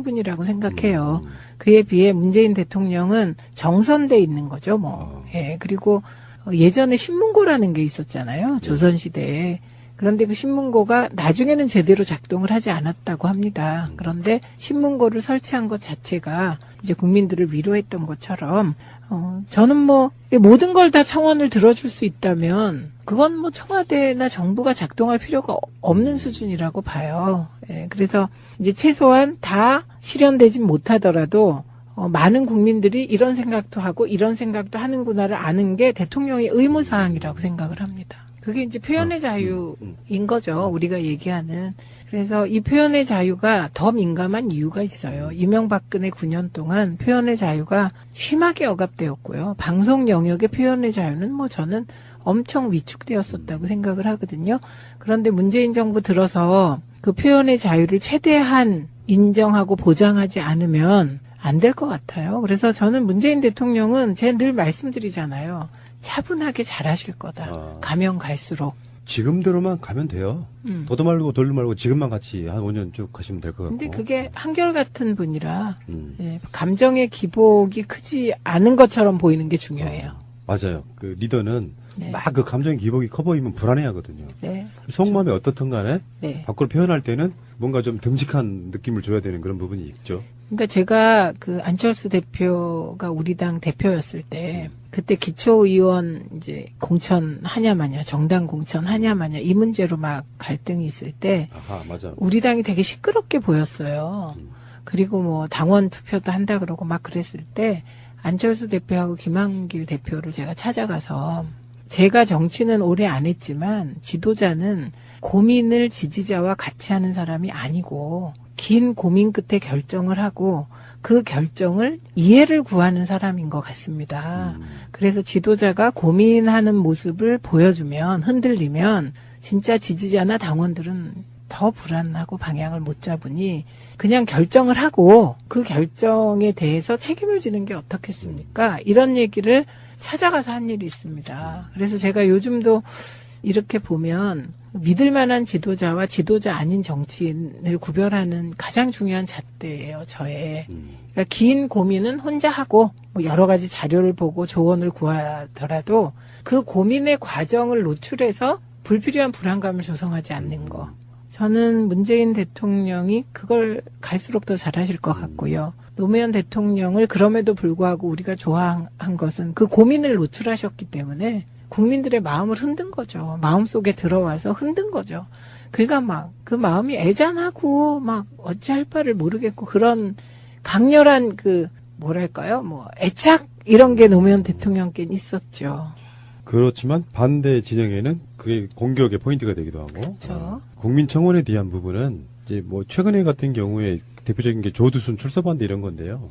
분이라고 생각해요. 그에 비해 문재인 대통령은 정선돼 있는 거죠, 뭐. 예, 그리고 예전에 신문고라는 게 있었잖아요. 조선시대에. 그런데 그 신문고가 나중에는 제대로 작동을 하지 않았다고 합니다. 그런데 신문고를 설치한 것 자체가 이제 국민들을 위로했던 것처럼, 저는 뭐, 모든 걸 다 청원을 들어줄 수 있다면, 그건 뭐 청와대나 정부가 작동할 필요가 없는 수준이라고 봐요. 예, 그래서 이제 최소한 다 실현되진 못하더라도, 많은 국민들이 이런 생각도 하고 이런 생각도 하는구나를 아는 게 대통령의 의무사항이라고 생각을 합니다. 그게 이제 표현의 자유인 거죠. 우리가 얘기하는. 그래서 이 표현의 자유가 더 민감한 이유가 있어요. 이명박근혜 9년 동안 표현의 자유가 심하게 억압되었고요. 방송 영역의 표현의 자유는 뭐 저는 엄청 위축되었었다고 생각을 하거든요. 그런데 문재인 정부 들어서 그 표현의 자유를 최대한 인정하고 보장하지 않으면 안 될 것 같아요. 그래서 저는 문재인 대통령은 제가 늘 말씀드리잖아요. 차분하게 잘하실 거다. 가면 갈수록. 지금대로만 가면 돼요. 더도 말고 덜도 말고 지금만 같이 한 5년 쭉 가시면 될 것 같고. 근데 그게 한결같은 분이라 예, 감정의 기복이 크지 않은 것처럼 보이는 게 중요해요. 맞아요. 그 리더는 네. 막 그 감정의 기복이 커 보이면 불안해하거든요. 네. 속마음이 어떻든 간에 네. 밖으로 표현할 때는 뭔가 좀 듬직한 느낌을 줘야 되는 그런 부분이 있죠. 그러니까 제가 그 안철수 대표가 우리 당 대표였을 때 그때 기초의원 이제 공천 하냐 마냐, 정당 공천 하냐 마냐 이 문제로 막 갈등이 있을 때 아하, 맞아. 우리 당이 되게 시끄럽게 보였어요. 그리고 뭐 당원 투표도 한다 그러고 막 그랬을 때 안철수 대표하고 김한길 대표를 제가 찾아가서 제가 정치는 오래 안 했지만 지도자는 고민을 지지자와 같이 하는 사람이 아니고 긴 고민 끝에 결정을 하고 그 결정을 이해를 구하는 사람인 것 같습니다. 그래서 지도자가 고민하는 모습을 보여주면 흔들리면 진짜 지지자나 당원들은 더 불안하고 방향을 못 잡으니 그냥 결정을 하고 그 결정에 대해서 책임을 지는 게 어떻겠습니까? 이런 얘기를 찾아가서 한 일이 있습니다. 그래서 제가 요즘도 이렇게 보면 믿을 만한 지도자와 지도자 아닌 정치인을 구별하는 가장 중요한 잣대예요, 저의. 그러니까 긴 고민은 혼자 하고 뭐 여러 가지 자료를 보고 조언을 구하더라도 그 고민의 과정을 노출해서 불필요한 불안감을 조성하지 않는 거. 저는 문재인 대통령이 그걸 갈수록 더 잘하실 것 같고요. 노무현 대통령을 그럼에도 불구하고 우리가 좋아한 것은 그 고민을 노출하셨기 때문에 국민들의 마음을 흔든 거죠. 마음속에 들어와서 흔든 거죠. 그러니까 막 그 마음이 애잔하고 막 어찌할 바를 모르겠고 그런 강렬한 그 뭐랄까요? 뭐 애착 이런 게 노무현 대통령께는 있었죠. 그렇지만 반대 진영에는 그게 공격의 포인트가 되기도 하고. 그렇죠. 국민청원에 대한 부분은 이제 뭐 최근에 같은 경우에 대표적인 게 조두순 출소반대 이런 건데요.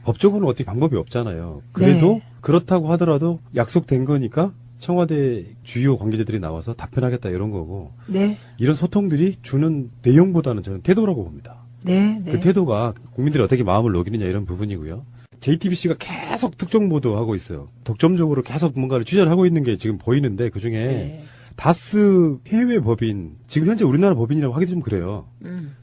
법적으로는 어떻게 방법이 없잖아요. 그래도 네. 그렇다고 하더라도 약속된 거니까 청와대 주요 관계자들이 나와서 답변하겠다 이런 거고. 네. 이런 소통들이 주는 내용보다는 저는 태도라고 봅니다. 네. 네. 그 태도가 국민들이 어떻게 마음을 녹이느냐 이런 부분이고요. JTBC가 계속 특정 보도하고 있어요. 독점적으로 계속 뭔가를 취재를 하고 있는 게 지금 보이는데 그중에 네. 다스 해외 법인, 지금 현재 우리나라 법인이라고 하기도 좀 그래요.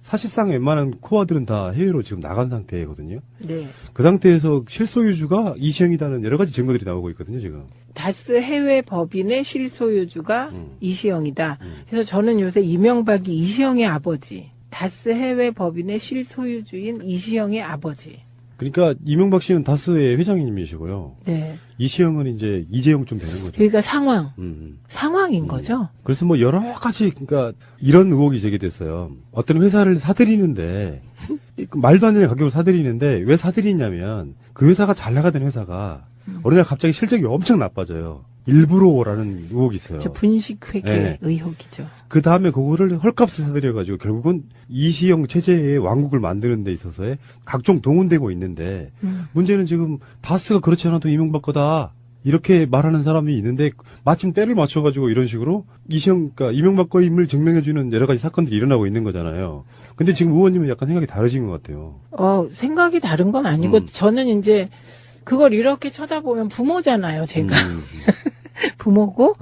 사실상 웬만한 코어들은 다 해외로 지금 나간 상태거든요. 네. 그 상태에서 실소유주가 이시영이라는 여러 가지 증거들이 나오고 있거든요, 지금. 다스 해외 법인의 실소유주가 이시영이다. 그래서 저는 요새 이명박이 이시영의 아버지, 다스 해외 법인의 실소유주인 이시영의 아버지. 그러니까 이명박 씨는 다스의 회장님이시고요. 네. 이시영은 이제 이재용쯤 되는 거죠. 그러니까 상황인 거죠. 그래서 뭐 여러 가지 그러니까 이런 의혹이 제기됐어요. 어떤 회사를 사들이는데 말도 안 되는 가격으로 사들이는데 왜 사들이냐면 그 회사가 잘 나가던 회사가 어느 날 갑자기 실적이 엄청 나빠져요. 일부러라는 의혹이 있어요. 저 분식회계 네. 의혹이죠. 그 다음에 그거를 헐값에 사들여가지고 결국은 이시영 체제의 왕국을 만드는 데 있어서의 각종 동원되고 있는데 문제는 지금 다스가 그렇지 않아도 이명박 거다. 이렇게 말하는 사람이 있는데 마침 때를 맞춰가지고 이런 식으로 그러니까 이명박 거임을 증명해주는 여러 가지 사건들이 일어나고 있는 거잖아요. 근데 지금 의원님은 약간 생각이 다르신 것 같아요. 생각이 다른 건 아니고 저는 이제 그걸 이렇게 쳐다보면 부모잖아요, 제가. 부모고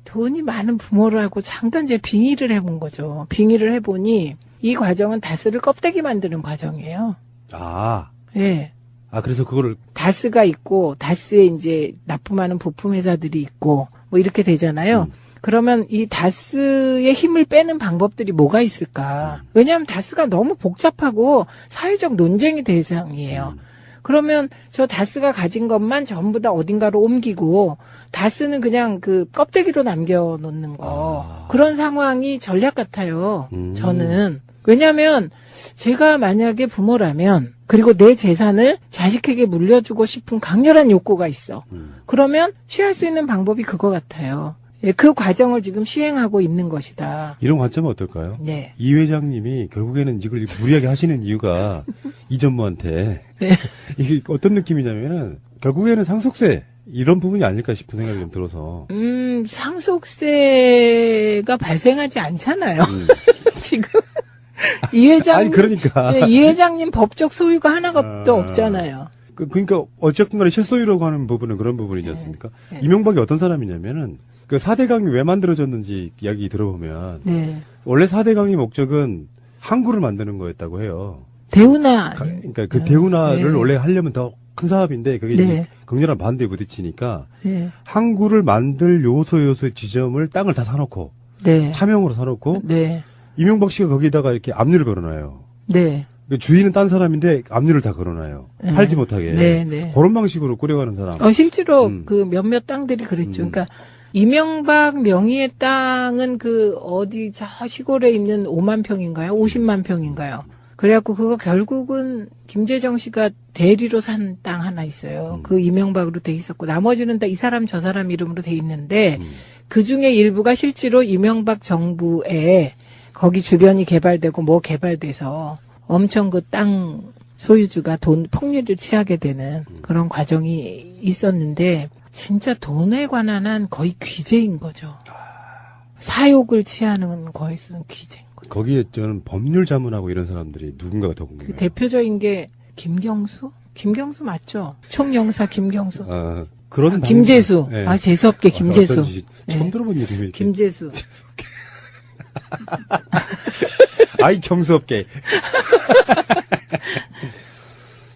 돈이 많은 부모를 하고 잠깐 제가 빙의를 해본 거죠. 빙의를 해보니 이 과정은 다스를 껍데기 만드는 과정이에요. 아, 예. 그래서 그거를 다스가 있고 다스에 이제 납품하는 부품 회사들이 있고 뭐 이렇게 되잖아요. 그러면 이 다스의 힘을 빼는 방법들이 뭐가 있을까? 왜냐하면 다스가 너무 복잡하고 사회적 논쟁의 대상이에요. 그러면 저 다스가 가진 것만 전부 다 어딘가로 옮기고 다스는 그냥 그 껍데기로 남겨놓는 거. 그런 상황이 전략 같아요. 저는. 왜냐하면 제가 만약에 부모라면 그리고 내 재산을 자식에게 물려주고 싶은 강렬한 욕구가 있어. 그러면 취할 수 있는 방법이 그거 같아요. 예, 그 과정을 지금 시행하고 있는 것이다. 이런 관점은 어떨까요? 네. 이 회장님이 결국에는 이걸 무리하게 하시는 이유가 이 전무한테 네. 이게 어떤 느낌이냐면은 결국에는 상속세 이런 부분이 아닐까 싶은 생각이 좀 들어서. 상속세가 발생하지 않잖아요. 지금 이 회장 아니 그러니까 네, 이 회장님 법적 소유가 하나도 없잖아요. 그러니까 어쨌든 간에 실소유라고 하는 부분은 그런 부분이지 않습니까? 네. 이명박이 어떤 사람이냐면은 그 4대강이 왜 만들어졌는지 이야기 들어보면 네. 원래 4대강의 목적은 항구를 만드는 거였다고 해요. 대운하. 그러니까 그 대운하를 네. 원래 하려면 더 큰 사업인데 그게 네. 이제 극렬한 반대에 부딪히니까 네. 항구를 만들 요소의 지점을 땅을 다 사놓고 네. 차명으로 사놓고 네. 이명박 씨가 거기다가 이렇게 압류를 걸어놔요. 네. 그 주인은 딴 사람인데 압류를 다 걸어놔요. 네. 팔지 못하게. 네, 네. 그런 방식으로 꾸려가는 사람. 실제로 그 몇몇 땅들이 그랬죠. 그러니까 이명박 명의의 땅은 그 어디 저 시골에 있는 5만 평인가요? 50만 평인가요? 그래갖고 그거 결국은 김재정 씨가 대리로 산 땅 하나 있어요. 그 이명박으로 돼 있었고 나머지는 다 이 사람 저 사람 이름으로 돼 있는데 그 중에 일부가 실제로 이명박 정부에 거기 주변이 개발되고 뭐 개발돼서 엄청 그 땅 소유주가 돈 폭리를 취하게 되는 그런 과정이 있었는데 진짜 돈에 관한 한 거의 귀재인 거죠. 사욕을 취하는 거에서는 귀재인 거죠. 거기에 저는 법률 자문하고 이런 사람들이 누군가가 더 궁금해요. 그 대표적인 게 김경수? 김경수 맞죠? 총영사 김경수. 그런 김재수. 네. 재수없게 김재수. 어쩐지 처음 들어본 이름이 이렇게. 김재수. 아이 경수없게.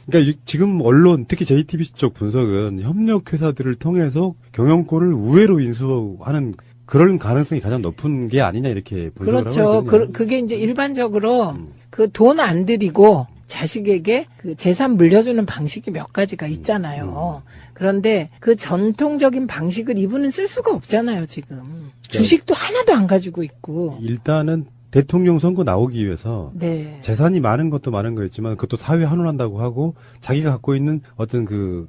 그러니까 지금 언론 특히 JTBC 쪽 분석은 협력 회사들을 통해서 경영권을 우회로 인수하는 그런 가능성이 가장 높은 게 아니냐 이렇게 분석을 그렇죠. 하고 있거든요. 그게 이제 일반적으로 그 돈 안 들이고 자식에게 그 재산 물려주는 방식이 몇 가지가 있잖아요. 그런데 그 전통적인 방식을 이분은 쓸 수가 없잖아요, 지금. 주식도 하나도 안 가지고 있고. 일단은 대통령 선거 나오기 위해서 네. 재산이 많은 것도 많은 거였지만 그것도 사회 환원한다고 하고 자기가 갖고 있는 어떤 그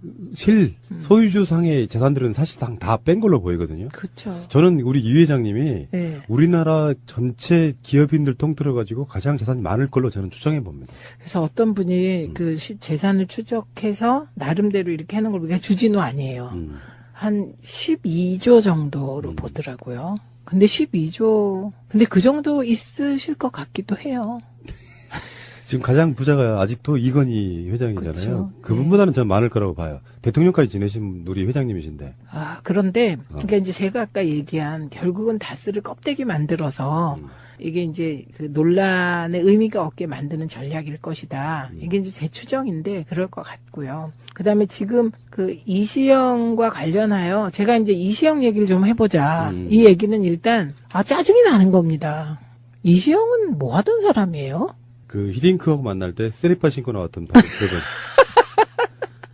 소유주상의 재산들은 사실상 다 뺀 걸로 보이거든요. 그렇죠. 저는 우리 이 회장님이 네. 우리나라 전체 기업인들 통틀어 가지고 가장 재산이 많을 걸로 저는 추정해 봅니다. 그래서 어떤 분이 그 재산을 추적해서 나름대로 이렇게 하는 걸 보니까 주진우 아니에요. 한 12조 정도로 보더라고요. 근데 12조, 근데 그 정도 있으실 것 같기도 해요. 지금 가장 부자가 아직도 이건희 회장이잖아요. 그쵸. 그분보다는 전 많을 거라고 봐요. 대통령까지 지내신 우리 회장님이신데. 그런데, 그러니까 이제 제가 아까 얘기한 결국은 다스를 껍데기 만들어서 이게 이제 그 논란의 의미가 없게 만드는 전략일 것이다. 이게 이제 제 추정인데 그럴 것 같고요. 그 다음에 지금 그 이시영과 관련하여 제가 이제 이시영 얘기를 좀 해보자. 이 얘기는 일단, 짜증이 나는 겁니다. 이시영은 뭐 하던 사람이에요? 그 히딩크하고 만날 때 쓰리빠 신고 나왔던 그분.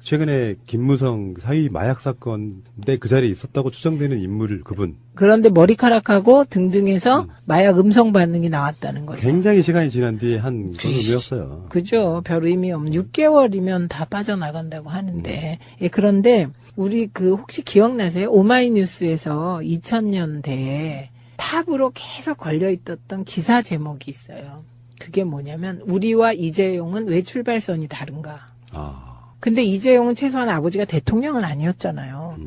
최근에 김무성 사위 마약 사건 때 그 자리에 있었다고 추정되는 인물 그분. 그런데 머리카락하고 등등해서 마약 음성 반응이 나왔다는 거죠. 굉장히 시간이 지난 뒤에 한 그런 의미였어요. 그죠. 별 의미 없는 6개월이면 다 빠져나간다고 하는데. 예, 그런데 우리 그 혹시 기억나세요? 오마이뉴스에서 2000년대에 탑으로 계속 걸려있었던 기사 제목이 있어요. 그게 뭐냐면 우리와 이재용은 왜 출발선이 다른가. 근데 이재용은 최소한 아버지가 대통령은 아니었잖아요.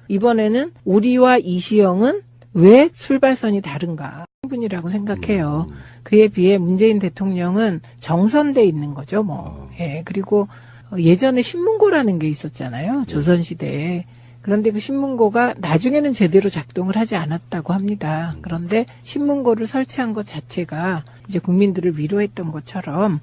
이번에는 우리와 이시영은 왜 출발선이 다른가 분이라고 생각해요. 그에 비해 문재인 대통령은 정선돼 있는 거죠, 뭐. 예, 그리고 예전에 신문고라는 게 있었잖아요. 조선시대에. 그런데 그 신문고가 나중에는 제대로 작동을 하지 않았다고 합니다. 그런데 신문고를 설치한 것 자체가 이제 국민들을 위로했던 것처럼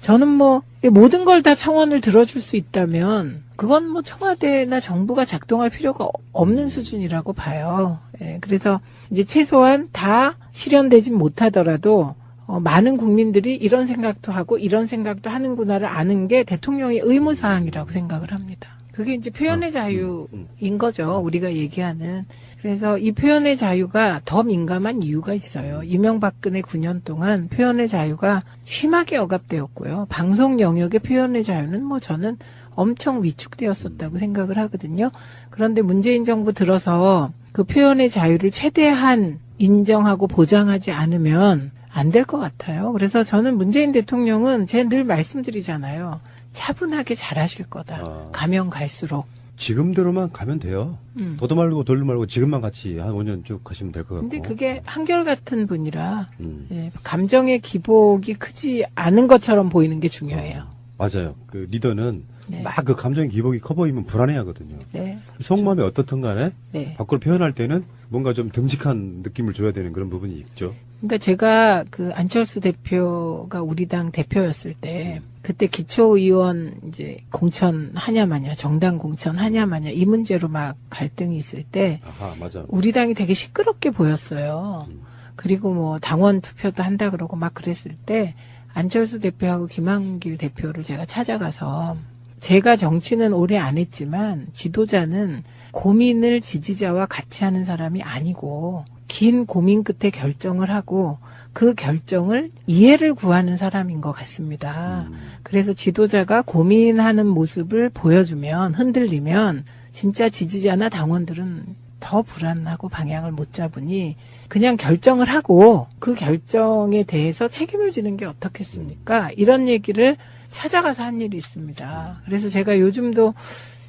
저는 뭐 모든 걸 다 청원을 들어줄 수 있다면 그건 뭐 청와대나 정부가 작동할 필요가 없는 수준이라고 봐요. 예, 그래서 이제 최소한 다 실현되진 못하더라도 많은 국민들이 이런 생각도 하고 이런 생각도 하는구나를 아는 게 대통령의 의무사항이라고 생각을 합니다. 그게 이제 표현의 자유인 거죠. 우리가 얘기하는. 그래서 이 표현의 자유가 더 민감한 이유가 있어요. 이명박근혜 9년 동안 표현의 자유가 심하게 억압되었고요. 방송 영역의 표현의 자유는 뭐 저는 엄청 위축되었었다고 생각을 하거든요. 그런데 문재인 정부 들어서 그 표현의 자유를 최대한 인정하고 보장하지 않으면 안 될 것 같아요. 그래서 저는 문재인 대통령은 제가 늘 말씀드리잖아요. 차분하게 잘하실 거다. 가면 갈수록. 지금대로만 가면 돼요. 더도 말고 덜도 말고 지금만 같이 한 5년 쭉 가시면 될 것 같고. 근데 그게 한결같은 분이라 예, 감정의 기복이 크지 않은 것처럼 보이는 게 중요해요. 맞아요. 그 리더는 네. 막 그 감정의 기복이 커 보이면 불안해하거든요. 네. 속마음이 어떻든 간에 네. 밖으로 표현할 때는 뭔가 좀 듬직한 느낌을 줘야 되는 그런 부분이 있죠. 그러니까 제가 그 안철수 대표가 우리 당 대표였을 때 그때 기초의원 이제 공천하냐 마냐, 정당 공천하냐 마냐 이 문제로 막 갈등이 있을 때 아하, 맞아. 우리 당이 되게 시끄럽게 보였어요. 그리고 뭐 당원 투표도 한다 그러고 막 그랬을 때 안철수 대표하고 김한길 대표를 제가 찾아가서 제가 정치는 오래 안 했지만 지도자는 고민을 지지자와 같이 하는 사람이 아니고 긴 고민 끝에 결정을 하고 그 결정을 이해를 구하는 사람인 것 같습니다. 그래서 지도자가 고민하는 모습을 보여주면 흔들리면 진짜 지지자나 당원들은 더 불안하고 방향을 못 잡으니 그냥 결정을 하고 그 결정에 대해서 책임을 지는 게 어떻겠습니까? 이런 얘기를 찾아가서 한 일이 있습니다. 그래서 제가 요즘도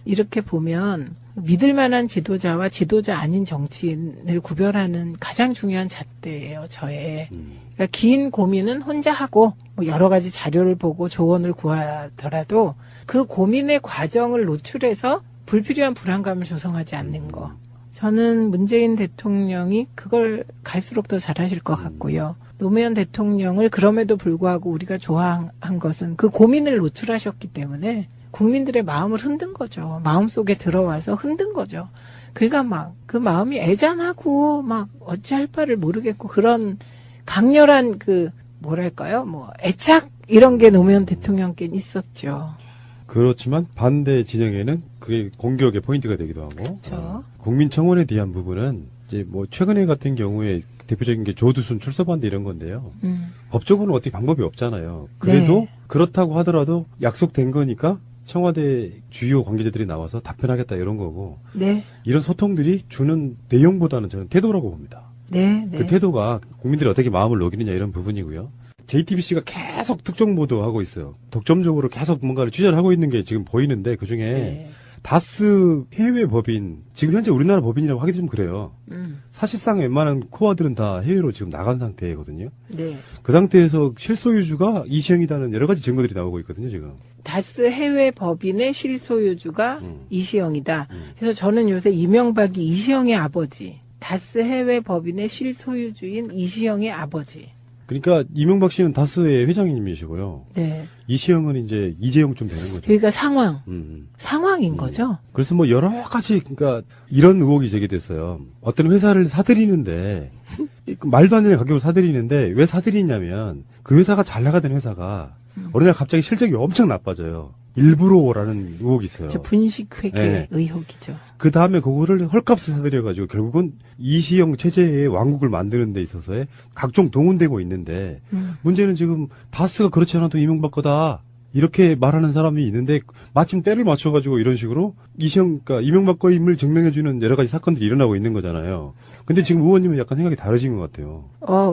이렇게 보면 믿을 만한 지도자와 지도자 아닌 정치인을 구별하는 가장 중요한 잣대예요, 저의. 그러니까 긴 고민은 혼자 하고 뭐 여러 가지 자료를 보고 조언을 구하더라도 그 고민의 과정을 노출해서 불필요한 불안감을 조성하지 않는 거. 저는 문재인 대통령이 그걸 갈수록 더 잘하실 것 같고요. 노무현 대통령을 그럼에도 불구하고 우리가 좋아한 것은 그 고민을 노출하셨기 때문에 국민들의 마음을 흔든 거죠. 마음속에 들어와서 흔든 거죠. 그러니까 막 그 마음이 애잔하고 막 어찌할 바를 모르겠고 그런 강렬한 그 뭐랄까요? 뭐 애착 이런 게 노무현 대통령께 있었죠. 그렇지만 반대 진영에는 그게 공격의 포인트가 되기도 하고. 그렇죠. 국민청원에 대한 부분은 이제 뭐 최근에 같은 경우에 대표적인 게 조두순 출석 반대 이런 건데요. 법적으로는 어떻게 방법이 없잖아요. 그래도 네. 그렇다고 하더라도 약속된 거니까 청와대 주요 관계자들이 나와서 답변하겠다 이런 거고. 네. 이런 소통들이 주는 내용보다는 저는 태도라고 봅니다. 네. 네. 그 태도가 국민들이 어떻게 마음을 녹이느냐 이런 부분이고요. JTBC가 계속 특정 보도하고 있어요. 독점적으로 계속 뭔가를 취재를 하고 있는 게 지금 보이는데 그중에 네. 다스 해외 법인, 지금 현재 우리나라 법인이라고 하기 좀 그래요. 사실상 웬만한 코어들은 다 해외로 지금 나간 상태거든요. 네. 그 상태에서 실소유주가 이시영이라는 여러 가지 증거들이 나오고 있거든요, 지금. 다스 해외 법인의 실소유주가 이시영이다. 그래서 저는 요새 이명박이 이시영의 아버지, 다스 해외 법인의 실소유주인 이시영의 아버지. 그러니까 이명박 씨는 다스의 회장님이시고요. 네. 이시영은 이제 이재용쯤 되는 거죠. 그러니까 상황인 거죠. 그래서 뭐 여러 가지 그러니까 이런 의혹이 제기됐어요. 어떤 회사를 사들이는데 말도 안 되는 가격으로 사들이는데 왜 사들이냐면 그 회사가 잘 나가던 회사가 어느 날 갑자기 실적이 엄청 나빠져요. 일부러라는 의혹이 있어요. 저 분식회계 네. 의혹이죠. 그 다음에 그거를 헐값에 사들여가지고 결국은 이시영 체제의 왕국을 만드는 데 있어서의 각종 동원되고 있는데 문제는 지금 다스가 그렇지 않아도 이명박 거다. 이렇게 말하는 사람이 있는데 마침 때를 맞춰가지고 이런 식으로 그러니까 이명박 거임을 증명해주는 여러 가지 사건들이 일어나고 있는 거잖아요. 근데 지금 의원님은 약간 생각이 다르신 것 같아요.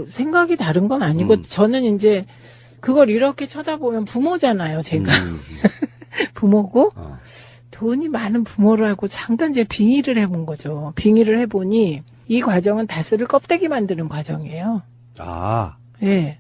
생각이 다른 건 아니고 저는 이제 그걸 이렇게 쳐다보면 부모잖아요, 제가. 부모고 돈이 많은 부모라고 잠깐 제가 빙의를 해본 거죠. 빙의를 해보니 이 과정은 다스를 껍데기 만드는 과정이에요. 예.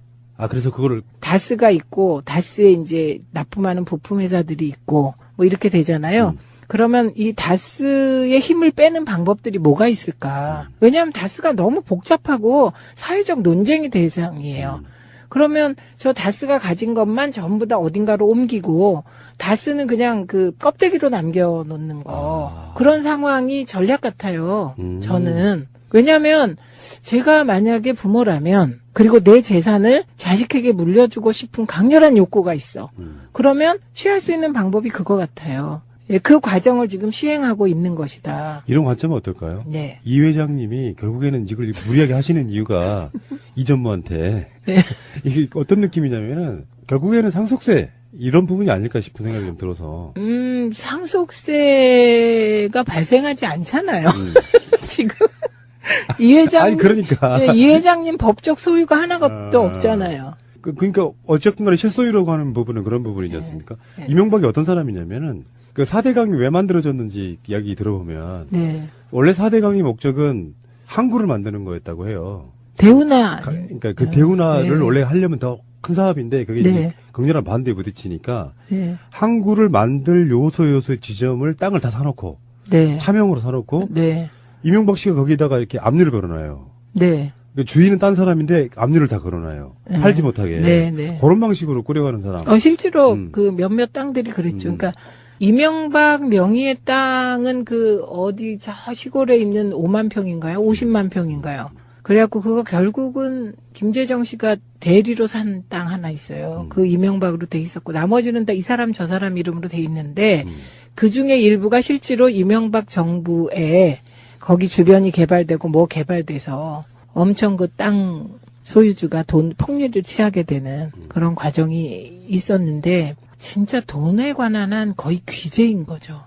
그래서 그거를 다스가 있고 다스에 이제 납품하는 부품 회사들이 있고 뭐 이렇게 되잖아요. 그러면 이 다스의 힘을 빼는 방법들이 뭐가 있을까? 왜냐하면 다스가 너무 복잡하고 사회적 논쟁의 대상이에요. 그러면 저 다스가 가진 것만 전부 다 어딘가로 옮기고 다스는 그냥 그 껍데기로 남겨놓는 거. 그런 상황이 전략 같아요. 저는. 왜냐하면 제가 만약에 부모라면 그리고 내 재산을 자식에게 물려주고 싶은 강렬한 욕구가 있어. 그러면 취할 수 있는 방법이 그거 같아요. 예, 그 과정을 지금 시행하고 있는 것이다. 이런 관점은 어떨까요? 네. 이 회장님이 결국에는 이걸 무리하게 하시는 이유가 이 전무한테 네. 이게 어떤 느낌이냐면은 결국에는 상속세 이런 부분이 아닐까 싶은 생각이 좀 들어서. 상속세가 발생하지 않잖아요. 지금 이 회장님, 아니 그러니까 네, 이 회장님 법적 소유가 하나도 없잖아요. 그러니까 어쨌든 간에 실소유라고 하는 부분은 그런 부분이지 않습니까? 네. 이명박이 어떤 사람이냐면은 그 4대강이 왜 만들어졌는지 이야기 들어보면 네. 원래 4대강의 목적은 항구를 만드는 거였다고 해요. 대운하. 그러니까 그 대운하를 네. 원래 하려면 더 큰 사업인데 그게 네. 이제 극렬한 반대에 부딪히니까 네. 항구를 만들 요소의 지점을 땅을 다 사놓고 네. 차명으로 사놓고 네. 이명박 씨가 거기다가 이렇게 압류를 걸어놔요. 네. 그러니까 주인은 딴 사람인데 압류를 다 걸어놔요. 네. 팔지 못하게. 네, 네. 그런 방식으로 꾸려가는 사람. 실제로 그 몇몇 땅들이 그랬죠. 그러니까 이명박 명의의 땅은 그 어디 저 시골에 있는 5만 평인가요? 50만 평인가요? 그래갖고 그거 결국은 김재정 씨가 대리로 산 땅 하나 있어요. 그 이명박으로 돼 있었고 나머지는 다 이 사람 저 사람 이름으로 돼 있는데 그 중에 일부가 실제로 이명박 정부에 거기 주변이 개발되고 뭐 개발돼서 엄청 그 땅 소유주가 돈 폭리를 취하게 되는 그런 과정이 있었는데 진짜 돈에 관한 한 거의 귀재인 거죠.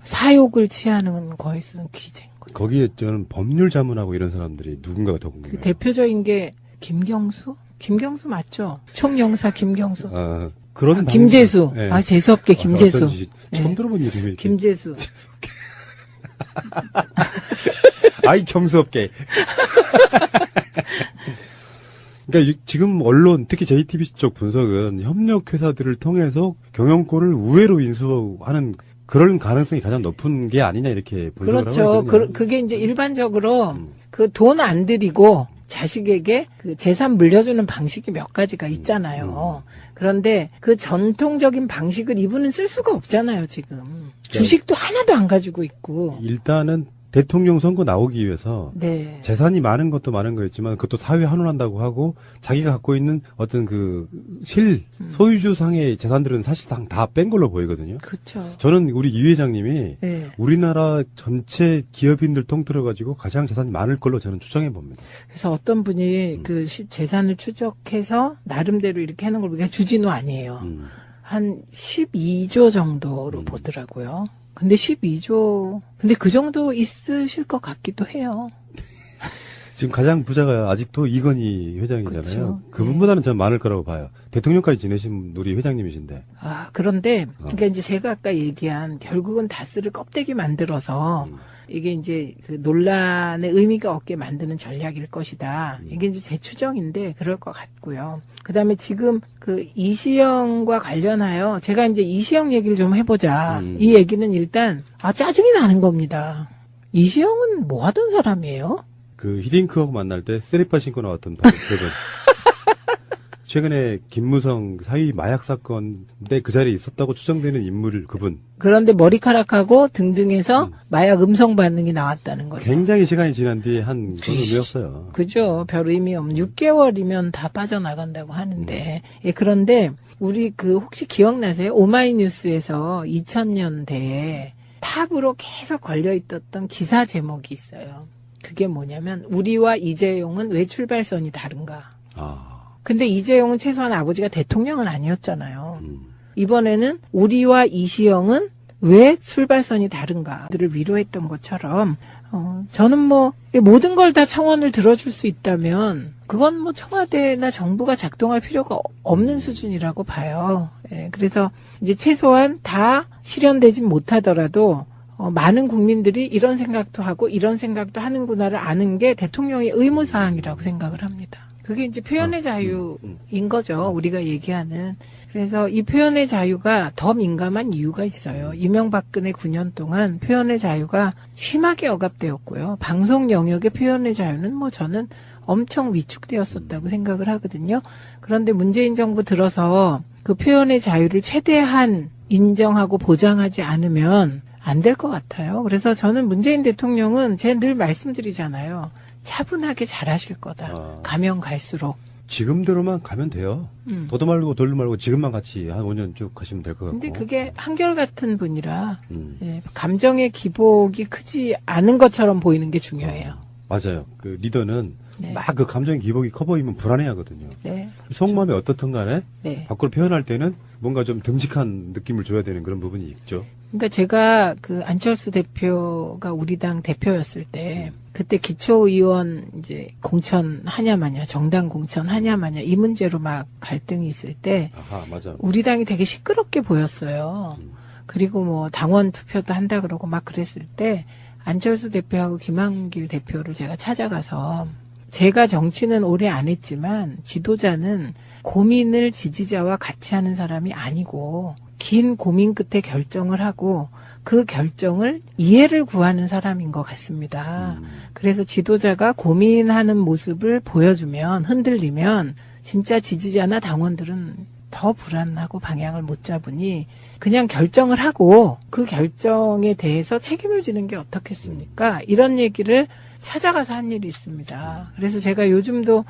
사욕을 취하는 거에서는 귀재인 거죠. 거기에 저는 법률 자문하고 이런 사람들이 누군가가 더 궁금해요. 그 대표적인 게 김경수? 김경수 맞죠? 총영사 김경수. 그런 김재수. 네. 재수없게 김재수. 어쩐지 처음 들어본 이름이 이렇게. 김재수. 아이 경수없게. 그러니까 지금 언론 특히 JTBC 쪽 분석은 협력 회사들을 통해서 경영권을 우회로 인수하는 그런 가능성이 가장 높은 게 아니냐 이렇게 분석을 그렇죠. 하고 있거든요. 그게 이제 일반적으로 그 돈 안 들이고 자식에게 그 재산 물려주는 방식이 몇 가지가 있잖아요. 그런데 그 전통적인 방식을 이분은 쓸 수가 없잖아요, 지금. 주식도 하나도 안 가지고 있고. 일단은 대통령 선거 나오기 위해서 네. 재산이 많은 것도 많은 거였지만 그것도 사회 환원한다고 하고 자기가 갖고 있는 어떤 그 소유주상의 재산들은 사실상 다 뺀 걸로 보이거든요. 그렇죠. 저는 우리 이 회장님이 네. 우리나라 전체 기업인들 통틀어 가지고 가장 재산이 많을 걸로 저는 추정해 봅니다. 그래서 어떤 분이 그 재산을 추적해서 나름대로 이렇게 하는 걸 보니까 주진우 아니에요. 한 12조 정도로 보더라고요. 근데 12조, 근데 그 정도 있으실 것 같기도 해요. 지금 가장 부자가 아직도 이건희 회장이잖아요. 그렇죠. 그분보다는 전 많을 거라고 봐요. 대통령까지 지내신 우리 회장님이신데. 그런데, 그러니까 이제 제가 아까 얘기한 결국은 다스를 껍데기 만들어서 이게 이제 그 논란의 의미가 없게 만드는 전략일 것이다. 이게 이제 제 추정인데 그럴 것 같고요. 그 다음에 지금 그 이시영과 관련하여 제가 이제 이시영 얘기를 좀 해보자. 이 얘기는 일단, 짜증이 나는 겁니다. 이시영은 뭐 하던 사람이에요? 그 히딩크하고 만날 때 쓰리파 신고 나왔던 바로 그분. 최근에 김무성 사위 마약 사건인데 그 자리에 있었다고 추정되는 인물 그분. 그런데 머리카락하고 등등해서 마약 음성 반응이 나왔다는 거죠. 굉장히 시간이 지난 뒤에 한 그런 의미였어요. 그죠. 별 의미 없는 6개월이면 다 빠져나간다고 하는데. 예, 그런데 우리 그 혹시 기억나세요? 오마이뉴스에서 2000년대에 탑으로 계속 걸려있었던 기사 제목이 있어요. 그게 뭐냐면 우리와 이재용은 왜 출발선이 다른가. 근데 이재용은 최소한 아버지가 대통령은 아니었잖아요. 이번에는 우리와 이시영은 왜 출발선이 다른가들을 위로했던 것처럼 저는 뭐 모든 걸 다 청원을 들어줄 수 있다면 그건 뭐 청와대나 정부가 작동할 필요가 없는 수준이라고 봐요. 예, 그래서 이제 최소한 다 실현되진 못하더라도 많은 국민들이 이런 생각도 하고 이런 생각도 하는구나를 아는 게 대통령의 의무사항이라고 생각을 합니다. 그게 이제 표현의 자유인 거죠. 우리가 얘기하는. 그래서 이 표현의 자유가 더 민감한 이유가 있어요. 이명박근혜 9년 동안 표현의 자유가 심하게 억압되었고요. 방송 영역의 표현의 자유는 뭐 저는 엄청 위축되었었다고 생각을 하거든요. 그런데 문재인 정부 들어서 그 표현의 자유를 최대한 인정하고 보장하지 않으면 안 될 것 같아요. 그래서 저는 문재인 대통령은 제가 늘 말씀드리잖아요. 차분하게 잘하실 거다. 가면 갈수록. 지금대로만 가면 돼요. 더도 말고 덜도 말고 지금만 같이 한 5년 쭉 가시면 될 것 같고. 근데 그게 한결같은 분이라 예, 감정의 기복이 크지 않은 것처럼 보이는 게 중요해요. 맞아요. 그 리더는 네. 막 그 감정의 기복이 커 보이면 불안해하거든요. 네. 속마음이 어떻든 간에 네. 밖으로 표현할 때는 뭔가 좀 듬직한 느낌을 줘야 되는 그런 부분이 있죠. 그러니까 제가 그 안철수 대표가 우리 당 대표였을 때 그때 기초의원 이제 공천 하냐 마냐, 정당 공천 하냐 마냐 이 문제로 막 갈등이 있을 때 아하, 맞아. 우리 당이 되게 시끄럽게 보였어요. 그리고 뭐 당원 투표도 한다 그러고 막 그랬을 때 안철수 대표하고 김한길 대표를 제가 찾아가서 제가 정치는 오래 안 했지만 지도자는 고민을 지지자와 같이 하는 사람이 아니고 긴 고민 끝에 결정을 하고 그 결정을 이해를 구하는 사람인 것 같습니다. 그래서 지도자가 고민하는 모습을 보여주면 흔들리면 진짜 지지자나 당원들은 더 불안하고 방향을 못 잡으니 그냥 결정을 하고 그 결정에 대해서 책임을 지는 게 어떻겠습니까? 이런 얘기를 찾아가서 한 일이 있습니다. 그래서 제가 요즘도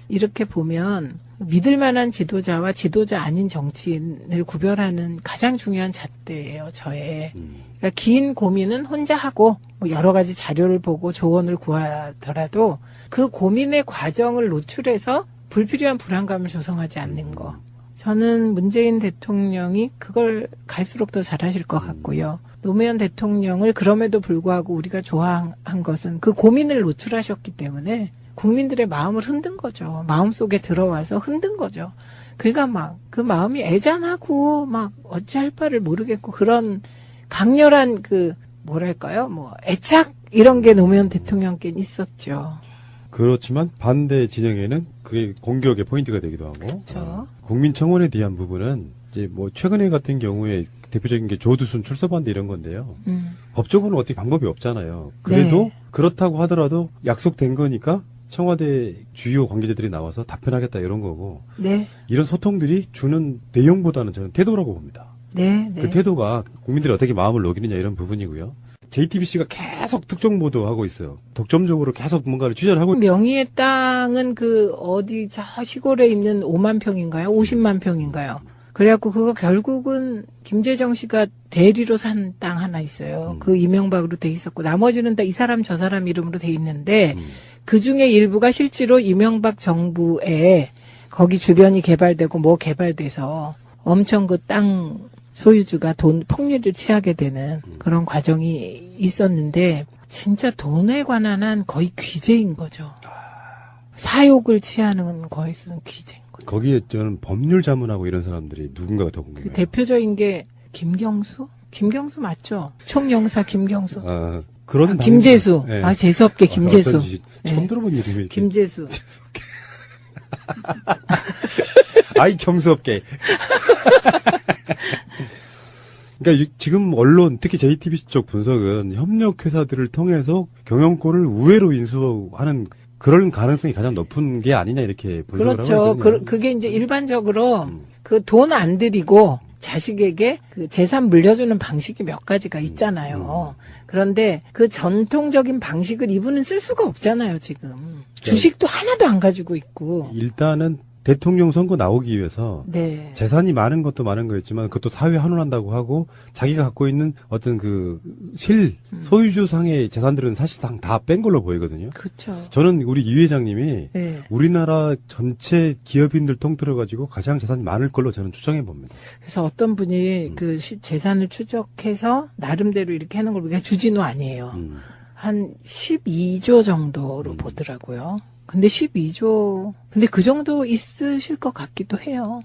이렇게 보면 믿을 만한 지도자와 지도자 아닌 정치인을 구별하는 가장 중요한 잣대예요, 저의. 그러니까 긴 고민은 혼자 하고 뭐 여러 가지 자료를 보고 조언을 구하더라도 그 고민의 과정을 노출해서 불필요한 불안감을 조성하지 않는 거. 저는 문재인 대통령이 그걸 갈수록 더 잘하실 것 같고요. 노무현 대통령을 그럼에도 불구하고 우리가 좋아한 것은 그 고민을 노출하셨기 때문에 국민들의 마음을 흔든 거죠. 마음속에 들어와서 흔든 거죠. 그러니까 막 그 마음이 애잔하고 막 어찌할 바를 모르겠고 그런 강렬한 그 뭐랄까요? 뭐 애착 이런 게 노무현 대통령께는 있었죠. 그렇지만 반대 진영에는 그게 공격의 포인트가 되기도 하고. 그렇죠. 국민청원에 대한 부분은 이제 뭐 최근에 같은 경우에 대표적인 게 조두순 출소반대 이런 건데요. 법적으로는 어떻게 방법이 없잖아요. 그래도 네. 그렇다고 하더라도 약속된 거니까 청와대 주요 관계자들이 나와서 답변하겠다 이런 거고. 네. 이런 소통들이 주는 내용보다는 저는 태도라고 봅니다. 네. 네. 그 태도가 국민들이 어떻게 마음을 녹이느냐 이런 부분이고요. JTBC가 계속 특정 보도하고 있어요. 독점적으로 계속 뭔가를 취재를 하고 명의의 땅은 그 어디 저 시골에 있는 5만 평인가요? 50만 평인가요? 그래갖고 그거 결국은 김재정 씨가 대리로 산 땅 하나 있어요. 그 이명박으로 돼 있었고 나머지는 다 이 사람 저 사람 이름으로 돼 있는데 그 중에 일부가 실제로 이명박 정부에 거기 주변이 개발되고 뭐 개발돼서 엄청 그 땅 소유주가 돈 폭리를 취하게 되는 그런 과정이 있었는데 진짜 돈에 관한 한 거의 귀재인 거죠. 사욕을 취하는 거에서는 귀재인 거죠. 거기에 저는 법률 자문하고 이런 사람들이 누군가가 더 궁금해요. 그 대표적인 게 김경수? 김경수 맞죠? 총영사 김경수. 그런 김재수. 네. 아, 재수없게 김재수. 어쩐지 처음 네. 들어본 이름이 이렇게. 김재수. 아이 경스럽게. 그러니까 지금 언론 특히 JTBC 쪽 분석은 협력 회사들을 통해서 경영권을 우회로 인수하는 그런 가능성이 가장 높은 게 아니냐 이렇게 분석을 그렇죠. 하고 있거든요. 그게 이제 일반적으로 그 돈 안 들이고 자식에게 그 재산 물려주는 방식이 몇 가지가 있잖아요. 그런데 그 전통적인 방식을 이분은 쓸 수가 없잖아요, 지금. 주식도 하나도 안 가지고 있고. 일단은 대통령 선거 나오기 위해서 네. 재산이 많은 것도 많은 거였지만 그것도 사회 환원한다고 하고 자기가 갖고 있는 어떤 그 소유주상의 재산들은 사실상 다 뺀 걸로 보이거든요. 그렇죠. 저는 우리 이 회장님이 네. 우리나라 전체 기업인들 통틀어 가지고 가장 재산이 많을 걸로 저는 추정해 봅니다. 그래서 어떤 분이 그 재산을 추적해서 나름대로 이렇게 하는 걸 보니까 주진우 아니에요. 한 12조 정도로 보더라고요. 근데 12조, 근데 그 정도 있으실 것 같기도 해요.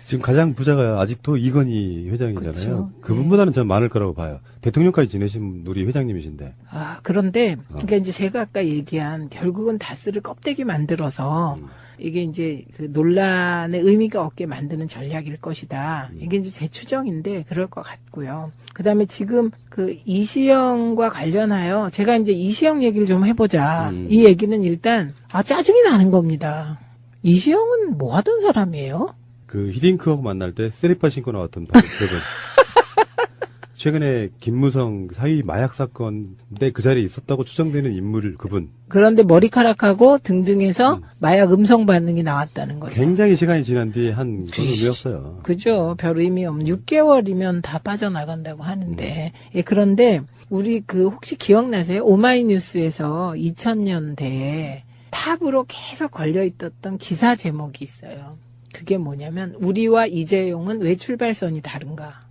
지금 가장 부자가 아직도 이건희 회장이잖아요. 그쵸. 그분보다는 전 많을 거라고 봐요. 대통령까지 지내신 우리 회장님이신데. 아, 그런데, 그러니까 이제 제가 아까 얘기한 결국은 다스를 껍데기 만들어서 이게 이제 그 논란의 의미가 없게 만드는 전략일 것이다. 이게 이제 제 추정인데 그럴 것 같고요. 그 다음에 지금 그 이시영과 관련하여 제가 이제 이시영 얘기를 좀 해보자. 이 얘기는 일단, 짜증이 나는 겁니다. 이시영은 뭐 하던 사람이에요? 그 히딩크하고 만날 때 쓰리빠 신고 나왔던 바로 그분. 최근에 김무성 사위 마약 사건인데 그 자리에 있었다고 추정되는 인물 그분. 그런데 머리카락하고 등등해서 마약 음성 반응이 나왔다는 거죠. 굉장히 시간이 지난 뒤에 한 그런 의미였어요. 그죠. 별 의미 없는 6개월이면 다 빠져나간다고 하는데. 예, 그런데 우리 그 혹시 기억나세요? 오마이뉴스에서 2000년대에 탑으로 계속 걸려있었던 기사 제목이 있어요. 그게 뭐냐면 우리와 이재용은 왜 출발선이 다른가.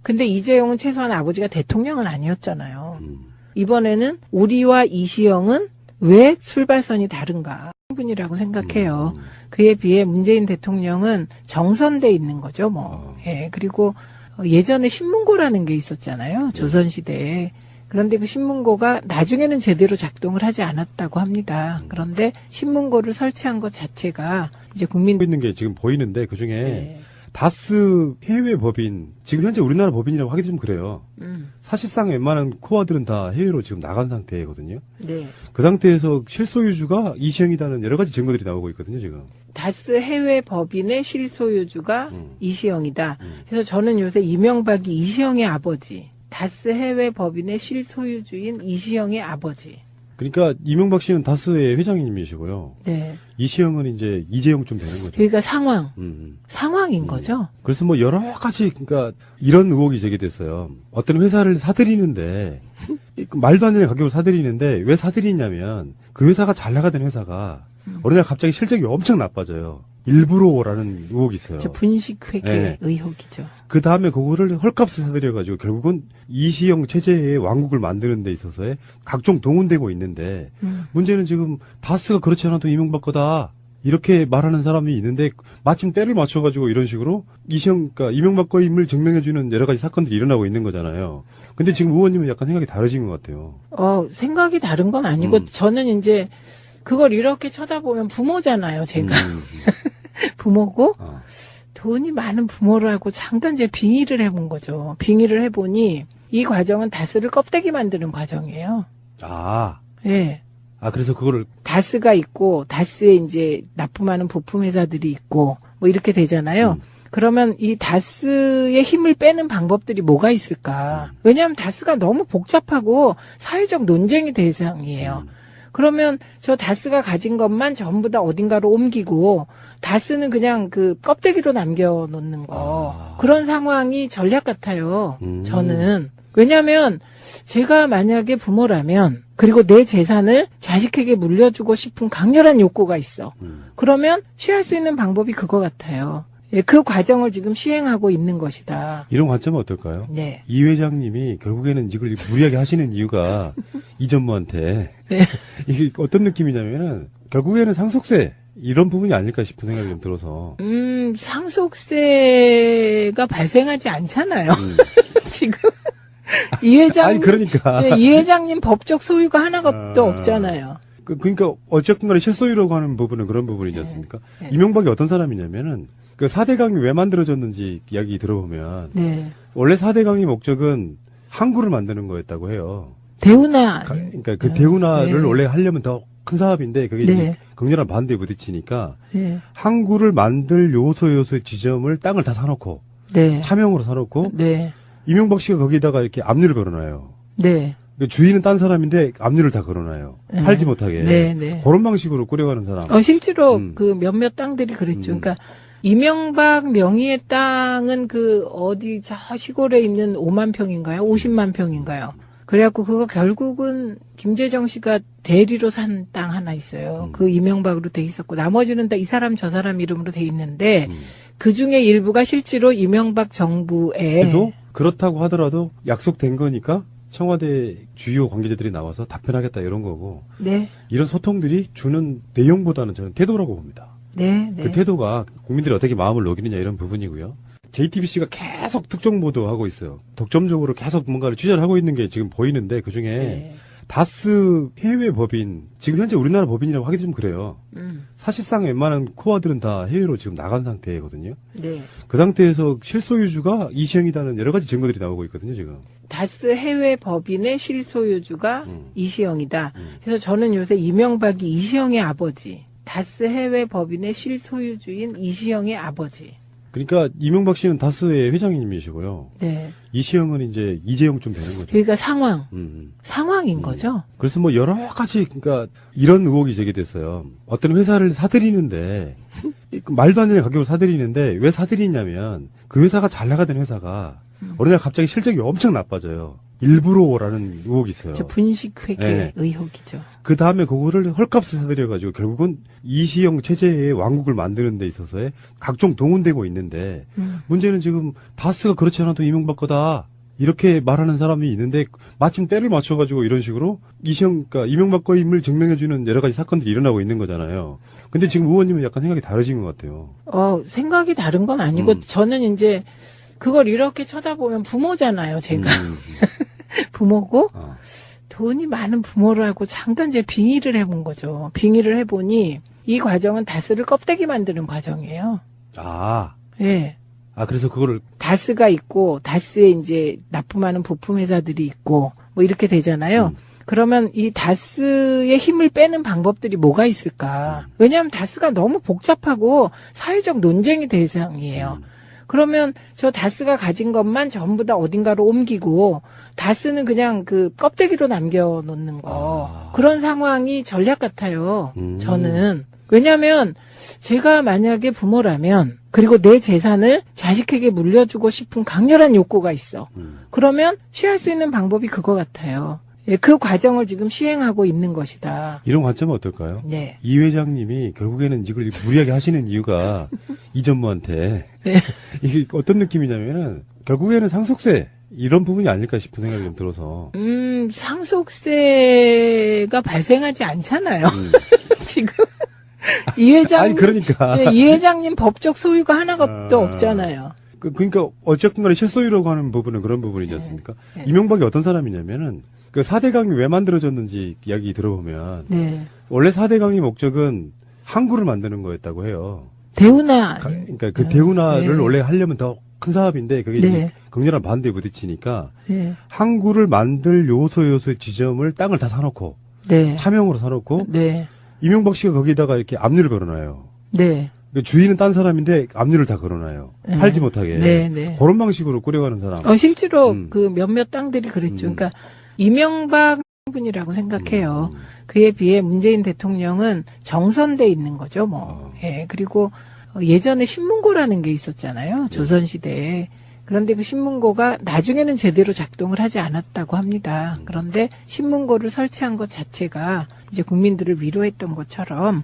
근데 이재용은 최소한 아버지가 대통령은 아니었잖아요. 이번에는 우리와 이시영은 왜 출발선이 다른가 분이라고 생각해요. 그에 비해 문재인 대통령은 정선돼 있는 거죠, 뭐. 예, 그리고 예전에 신문고라는 게 있었잖아요. 조선시대에. 그런데 그 신문고가 나중에는 제대로 작동을 하지 않았다고 합니다. 그런데 신문고를 설치한 것 자체가 이제 국민 있는 게 지금 보이는데 그 중에 네. 다스 해외 법인 지금 현재 우리나라 법인이라고 하기도 좀 그래요. 사실상 웬만한 코어들은 다 해외로 지금 나간 상태거든요. 네. 그 상태에서 실소유주가 이시영이라는 여러 가지 증거들이 나오고 있거든요, 지금. 다스 해외 법인의 실소유주가 이시영이다. 그래서 저는 요새 이명박이 이시영의 아버지, 다스 해외 법인의 실소유주인 이시영의 아버지. 그러니까 이명박 씨는 다스의 회장님이시고요. 네. 이시영은 이제 이재용쯤 되는 거죠. 그러니까 상황인 거죠. 그래서 뭐 여러 가지 그러니까 이런 의혹이 제기됐어요. 어떤 회사를 사들이는데 말도 안 되는 가격으로 사들이는데 왜 사들이냐면 그 회사가 잘 나가던 회사가 어느 날 갑자기 실적이 엄청 나빠져요. 일부러라는 의혹이 있어요. 분식회계 네. 의혹이죠. 그 다음에 그거를 헐값에 사들여가지고 결국은 이시영 체제의 왕국을 만드는 데 있어서의 각종 동원되고 있는데 문제는 지금 다스가 그렇지 않아도 이명박 거다. 이렇게 말하는 사람이 있는데 마침 때를 맞춰가지고 이런 식으로 그러니까 이명박 거임을 증명해주는 여러 가지 사건들이 일어나고 있는 거잖아요. 근데 지금 의원님은 약간 생각이 다르신 것 같아요. 생각이 다른 건 아니고 저는 이제 그걸 이렇게 쳐다보면 부모잖아요, 제가. 부모고 돈이 많은 부모라고 잠깐 제가 빙의를 해본 거죠. 빙의를 해보니 이 과정은 다스를 껍데기 만드는 과정이에요. 예. 그래서 그거를 다스가 있고 다스에 이제 납품하는 부품 회사들이 있고 뭐 이렇게 되잖아요. 그러면 이 다스의 힘을 빼는 방법들이 뭐가 있을까? 왜냐하면 다스가 너무 복잡하고 사회적 논쟁의 대상이에요. 그러면 저 다스가 가진 것만 전부 다 어딘가로 옮기고 다스는 그냥 그 껍데기로 남겨놓는 거. 그런 상황이 전략 같아요. 저는. 왜냐하면 제가 만약에 부모라면 그리고 내 재산을 자식에게 물려주고 싶은 강렬한 욕구가 있어. 그러면 취할 수 있는 방법이 그거 같아요. 예, 그 과정을 지금 시행하고 있는 것이다. 이런 관점은 어떨까요? 네. 이 회장님이 결국에는 이걸 무리하게 하시는 이유가 이 전무한테 네. 이게 어떤 느낌이냐면은 결국에는 상속세 이런 부분이 아닐까 싶은 생각이 좀 들어서. 상속세가 발생하지 않잖아요. 지금 이 회장 아니 그러니까 네, 이 회장님 법적 소유가 하나도 없잖아요. 그러니까 어쨌든 간에 실소유라고 하는 부분은 그런 부분이지 않습니까? 이명박이 어떤 사람이냐면은 그 4대강이 왜 만들어졌는지 이야기 들어보면 원래 4대강의 목적은 항구를 만드는 거였다고 해요. 대운하. 그러니까 그 대운하를 원래 하려면 더 큰 사업인데 그게 이제 극렬한 반대에 부딪히니까 항구를 만들 요소의 지점을 땅을 다 사놓고 차명으로 사놓고 이명박 씨가 거기다가 이렇게 압류를 걸어놔요. 주인은 딴 사람인데 압류를 다 걸어놔요. 팔지 못하게. 그런 방식으로 꾸려가는 사람. 실제로 그 몇몇 땅들이 그랬죠. 그러니까 이명박 명의의 땅은 그 어디 저 시골에 있는 5만 평인가요? 50만 평인가요? 그래갖고 그거 결국은 김재정 씨가 대리로 산 땅 하나 있어요. 그 이명박으로 돼 있었고 나머지는 다 이 사람 저 사람 이름으로 돼 있는데 그 중에 일부가 실제로 이명박 정부에 그래도 그렇다고 하더라도 약속된 거니까 청와대 주요 관계자들이 나와서 답변하겠다 이런 거고 이런 소통들이 주는 내용보다는 저는 태도라고 봅니다. 네, 네. 그 태도가 국민들이 어떻게 마음을 녹이느냐 이런 부분이고요. JTBC가 계속 특정 보도하고 있어요. 독점적으로 계속 뭔가를 취재를 하고 있는 게 지금 보이는데 그중에 네. 다스 해외 법인, 지금 현재 우리나라 법인이라고 하기도 좀 그래요. 사실상 웬만한 코어들은 다 해외로 지금 나간 상태거든요. 네. 그 상태에서 실소유주가 이시영이라는 여러 가지 증거들이 나오고 있거든요, 지금. 다스 해외 법인의 실소유주가 이시영이다. 그래서 저는 요새 이명박이 이시영의 아버지, 다스 해외 법인의 실소유주인 이시영의 아버지. 그러니까 이명박 씨는 다스의 회장님이시고요. 네. 이시영은 이제 이재용쯤 되는 거죠. 그러니까 상황인 거죠. 그래서 뭐 여러 가지 그러니까 이런 의혹이 제기됐어요. 어떤 회사를 사들이는데 말도 안 되는 가격으로 사들이는데 왜 사들이냐면 그 회사가 잘 나가던 회사가 어느 날 갑자기 실적이 엄청 나빠져요. 일부러라는 의혹이 있어요. 저 분식회계 네. 의혹이죠. 그 다음에 그거를 헐값을 사들여가지고 결국은 이시영 체제의 왕국을 만드는 데 있어서의 각종 동원되고 있는데 문제는 지금 다스가 그렇지 않아도 이명박 거다. 이렇게 말하는 사람이 있는데 마침 때를 맞춰가지고 이런 식으로 그러니까 이명박 거임을 증명해주는 여러 가지 사건들이 일어나고 있는 거잖아요. 근데 지금 의원님은 약간 생각이 다르신 것 같아요. 생각이 다른 건 아니고 저는 이제 그걸 이렇게 쳐다보면 부모잖아요, 제가. 부모고 돈이 많은 부모를 하고 잠깐 이제 빙의를 해본 거죠. 빙의를 해보니 이 과정은 다스를 껍데기 만드는 과정이에요. 예. 그래서 그거를 다스가 있고 다스에 이제 납품하는 부품 회사들이 있고 뭐 이렇게 되잖아요. 그러면 이 다스의 힘을 빼는 방법들이 뭐가 있을까? 왜냐하면 다스가 너무 복잡하고 사회적 논쟁의 대상이에요. 그러면 저 다스가 가진 것만 전부 다 어딘가로 옮기고 다스는 그냥 그 껍데기로 남겨놓는 거 그런 상황이 전략 같아요. 저는. 왜냐하면 제가 만약에 부모라면 그리고 내 재산을 자식에게 물려주고 싶은 강렬한 욕구가 있어. 그러면 취할 수 있는 방법이 그거 같아요. 예, 그 과정을 지금 시행하고 있는 것이다. 이런 관점은 어떨까요? 네. 이 회장님이 결국에는 이걸 무리하게 하시는 이유가 이 전무한테 네. 이게 어떤 느낌이냐면은 결국에는 상속세 이런 부분이 아닐까 싶은 생각이 좀 들어서. 상속세가 발생하지 않잖아요. 지금 이 회장 아니 그러니까 네, 이 회장님 법적 소유가 하나도 없잖아요. 그러니까 어쨌든 간에 실소유라고 하는 부분은 그런 부분이지 않습니까? 네. 이명박이 어떤 사람이냐면은 그 4대강이 왜 만들어졌는지 이야기 들어보면 네. 원래 4대강의 목적은 항구를 만드는 거였다고 해요. 대운하. 그러니까 그 대운하를 네. 원래 하려면 더 큰 사업인데 그게 네. 이제 극렬한 반대에 부딪히니까 네. 항구를 만들 요소의 지점을 땅을 다 사놓고 네. 차명으로 사놓고 네. 이명박 씨가 거기다가 이렇게 압류를 걸어놔요. 네. 그 주인은 딴 사람인데 압류를 다 걸어놔요. 네. 팔지 못하게. 네, 네. 그런 방식으로 꾸려가는 사람. 실제로 그 몇몇 땅들이 그랬죠. 그러니까 이명박 분이라고 생각해요. 그에 비해 문재인 대통령은 정선돼 있는 거죠, 뭐. 예, 그리고 예전에 신문고라는 게 있었잖아요. 조선시대에. 그런데 그 신문고가 나중에는 제대로 작동을 하지 않았다고 합니다. 그런데 신문고를 설치한 것 자체가 이제 국민들을 위로했던 것처럼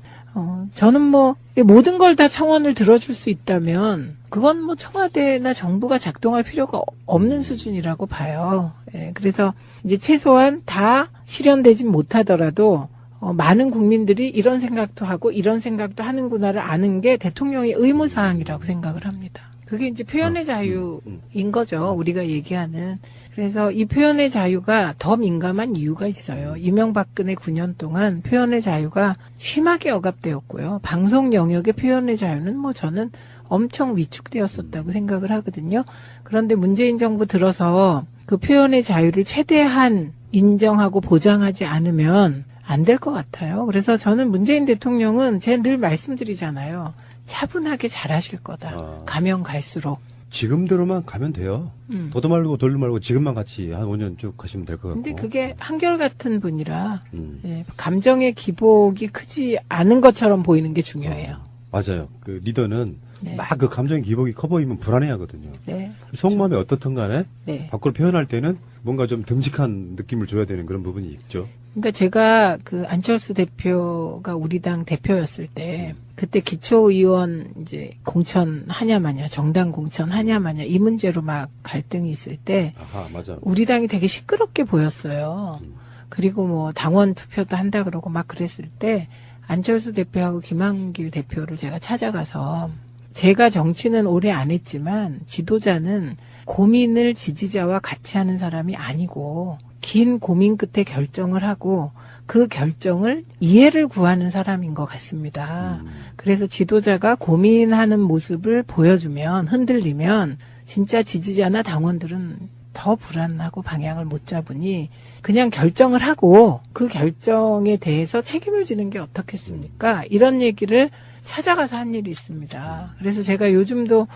저는 뭐 모든 걸 다 청원을 들어줄 수 있다면 그건 뭐 청와대나 정부가 작동할 필요가 없는 수준이라고 봐요. 예, 그래서 이제 최소한 다 실현되진 못하더라도 많은 국민들이 이런 생각도 하고 이런 생각도 하는구나를 아는 게 대통령의 의무사항이라고 생각을 합니다. 그게 이제 표현의 자유인 거죠. 우리가 얘기하는. 그래서 이 표현의 자유가 더 민감한 이유가 있어요. 이명박근혜 9년 동안 표현의 자유가 심하게 억압되었고요. 방송 영역의 표현의 자유는 뭐 저는 엄청 위축되었었다고 생각을 하거든요. 그런데 문재인 정부 들어서 그 표현의 자유를 최대한 인정하고 보장하지 않으면 안 될 것 같아요. 그래서 저는 문재인 대통령은 제가 늘 말씀드리잖아요. 차분하게 잘하실 거다. 가면 갈수록. 지금대로만 가면 돼요. 더도 말고 덜도 말고 지금만 같이 한 5년 쭉 하시면 될 것 같고. 근데 그게 한결같은 분이라 예, 감정의 기복이 크지 않은 것처럼 보이는 게 중요해요. 맞아요. 그 리더는 네. 막 그 감정의 기복이 커 보이면 불안해하거든요. 네. 속마음이 어떻든 간에 네. 밖으로 표현할 때는 뭔가 좀 듬직한 느낌을 줘야 되는 그런 부분이 있죠. 그러니까 제가 그 안철수 대표가 우리 당 대표였을 때 그때 기초의원 이제 공천하냐 마냐, 정당 공천하냐 마냐 이 문제로 막 갈등이 있을 때 맞아. 우리 당이 되게 시끄럽게 보였어요. 그리고 뭐 당원 투표도 한다 그러고 막 그랬을 때 안철수 대표하고 김한길 대표를 제가 찾아가서 제가 정치는 오래 안 했지만 지도자는 고민을 지지자와 같이 하는 사람이 아니고 긴 고민 끝에 결정을 하고 그 결정을 이해를 구하는 사람인 것 같습니다. 그래서 지도자가 고민하는 모습을 보여주면 흔들리면 진짜 지지자나 당원들은 더 불안하고 방향을 못 잡으니 그냥 결정을 하고 그 결정에 대해서 책임을 지는 게 어떻겠습니까? 이런 얘기를 찾아가서 한 일이 있습니다. 그래서 제가 요즘도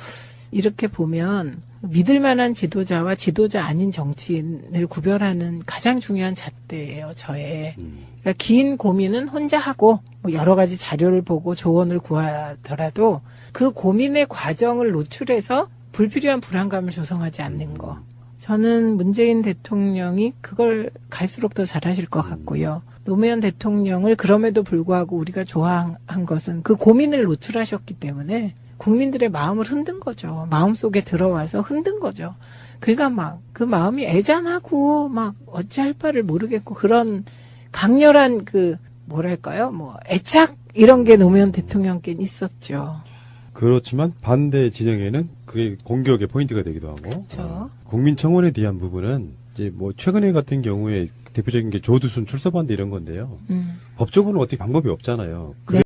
이렇게 보면 믿을 만한 지도자와 지도자 아닌 정치인을 구별하는 가장 중요한 잣대예요, 저의. 그러니까 긴 고민은 혼자 하고 뭐 여러 가지 자료를 보고 조언을 구하더라도 그 고민의 과정을 노출해서 불필요한 불안감을 조성하지 않는 거. 저는 문재인 대통령이 그걸 갈수록 더 잘하실 것 같고요. 노무현 대통령을 그럼에도 불구하고 우리가 좋아한 것은 그 고민을 노출하셨기 때문에 국민들의 마음을 흔든 거죠. 마음속에 들어와서 흔든 거죠. 그러니까 막 그 마음이 애잔하고 막 어찌할 바를 모르겠고 그런 강렬한 그 뭐랄까요? 뭐 애착 이런 게 노무현 대통령께 있었죠. 그렇지만 반대 진영에는 그게 공격의 포인트가 되기도 하고. 그렇죠. 국민청원에 대한 부분은 이제 뭐 최근에 같은 경우에 대표적인 게 조두순 출석 반대 이런 건데요. 법적으로는 어떻게 방법이 없잖아요.